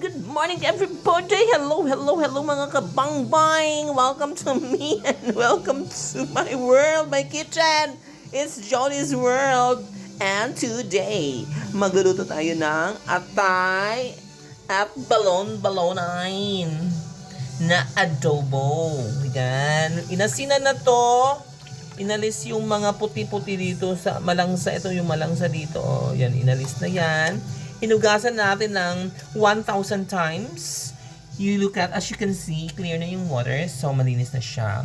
good morning everybody. Hello mga kabangbang. Welcome to me and welcome to my world, my kitchen. It's Johnny's World. And today, magluluto tayo ng atay at balon-balonain na adobo. Yan. Inasinan na to. Inalis yung mga puti-puti dito sa malangsa. Ito yung malangsa dito. Oh, yan, inalis na yan. Hinugasan natin ng 1,000 times. You look at, as you can see, clear na yung water. So, malinis na siya.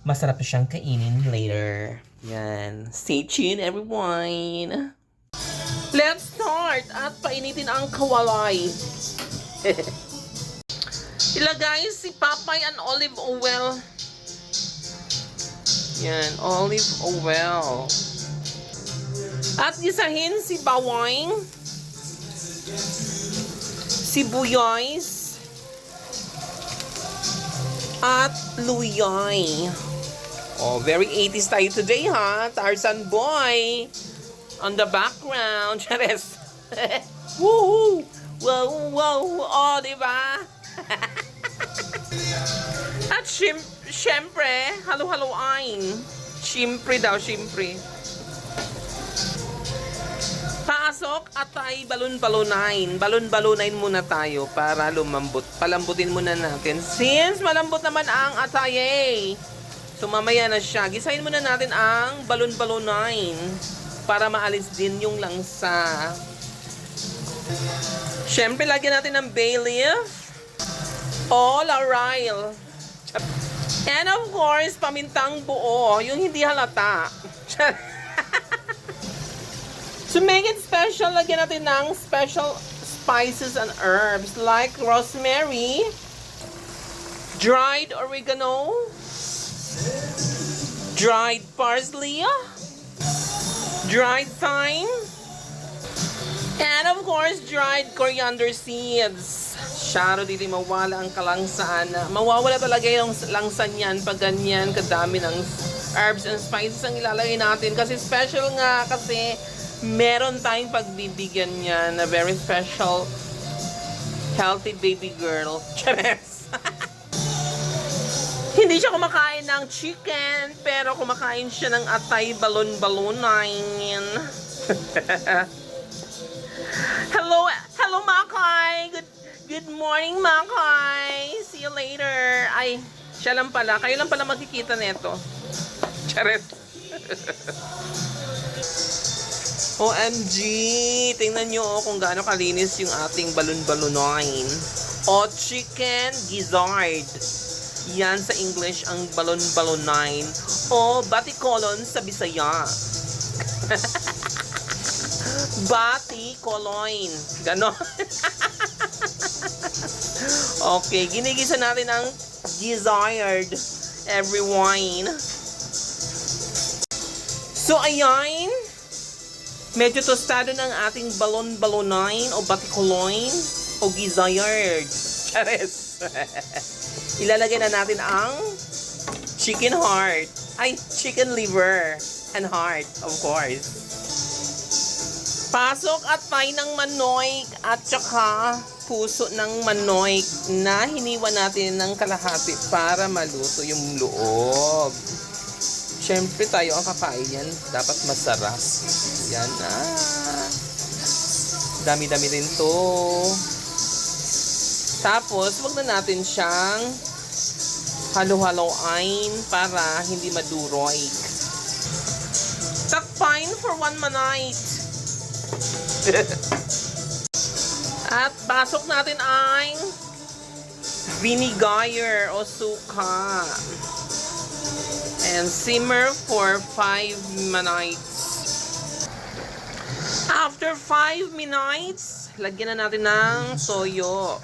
Masarap na siyang kainin later. Yan. Stay tuned, everyone. Let's start at painitin ang kawalay. Ilagay si papay and olive oil. Yan, olive oil. At gisahin si bawang, sibuyas, at luyay. Oh, very 80s tayo today, ha? Tarzan boy on the background. Chares. Woohoo! Wow, wow! Oh, diba? At syempre, halo-haloain. Syempre daw, syempre. Pasok at ay balon-balonain. Balon-balonain muna tayo para lumambot. Palambutin muna natin. Since malambot naman ang atay eh. So mamaya na siya. Gisahin muna natin ang balon-balonain para maalis din yung langsa. Syempre, lagyan natin ng bay leaf o laurel. And of course, pamintang buo. Yung hindi halata. To make it special, lagyan natin ng special spices and herbs like rosemary, dried oregano, dried parsley, dried thyme, and of course, dried coriander seeds. Syaro, dili mawala ang kalangsaan. Mawawala talaga yung langsan yan pag ganyan kadami ng herbs and spices ang ilalagay natin. Kasi special nga, kasi meron tayong pagbibigyan niya na very special healthy baby girl. Chares! Hindi siya kumakain ng chicken, pero kumakain siya ng atay balon-balonain. Hello Makay! Good morning, Makay! See you later! Ay, siya lang pala. Kayo lang pala magkikita nito. Charet! OMG! Tingnan nyo kung gaano kalinis yung ating balon-balonain. O chicken gizzard. Yan sa English ang balon-balonain. O batikolon sa Bisaya. Batikolon. Ganon. Okay, ginigisa natin ang gizzard, everyone. So, ayan. Medyo tostado ng ating balon-balonain o batikolon o gizzard. Chares. Ilalagay na natin ang chicken heart. Ay, chicken liver and heart, of course. Pasok at pay ng manoy at saka puso ng manoy na hiniwa natin ng kalahati para maluto yung loob. Siyempre tayo ang kakain yan. Dapat masarap. Yan na. Dami-dami rin to. Tapos, wag na natin siyang halo-haloain para hindi maduroy. Takpain for 1 minute. At pasok natin ang vinegar o suka. And simmer for 5 minutes. After 5 minutes, lagyan na natin ng toyo.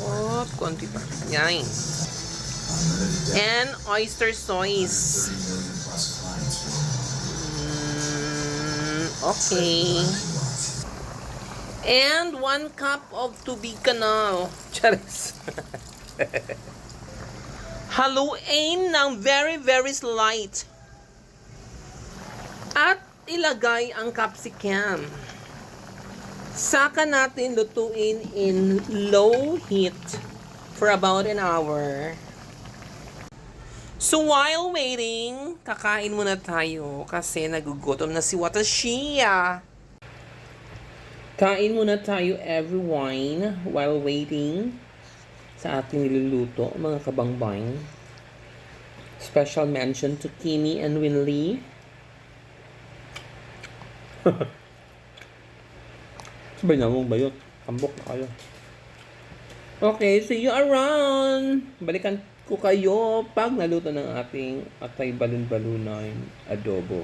Oh, konti pa. Yan. And oyster sauce. Okay. And 1 cup of tubig kanal. Charis. Haluin ng very, very slight. At ilagay ang capsicum. Saka natin lutuin in low heat for about an hour. So while waiting, kakain muna tayo kasi nagugutom na si Watashiya. Kain muna tayo everyone while waiting sa ating niluluto, mga kabangbang. Special mention to Kimi and Winley. Sabay na mong bayot. Kambok na kayo. Okay, see you around. Balikan ko kayo pag naluto ng ating atay balon-balunan adobo.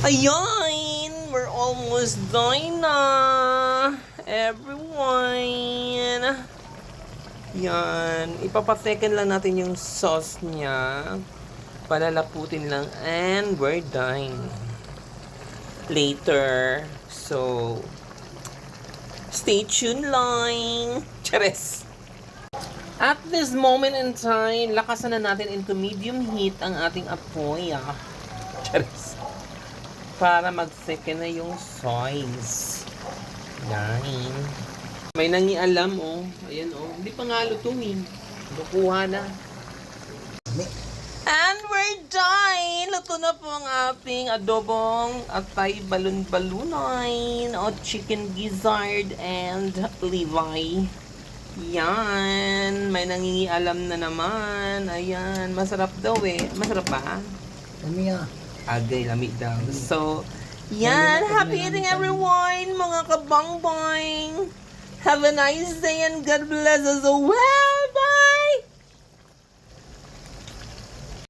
Ayan! We're almost done na! Everyone! Yan. Ipapasecond lang natin yung sauce niya. Palalaputin lang. And we're done. Later. So, stay tuned lang. Chares! At this moment in time, lakasan na natin into medium heat ang ating apoy. Chares! Para mag-second na yung sauce. Yan. May nangialam, oh. Ayan, oh. Hindi pa nga lutuin. Lukuha na. And we're done! Luto na po ang ating adobong atay balon-balunan o chicken gizzard and levi. Yan. May nangingialam na naman. Ayan. Masarap daw eh. Masarap ba? Lamiya. Agay, lamig daw. So, yan. Happy eating everyone, mga kabangbang. Have a nice day and God bless us. Well!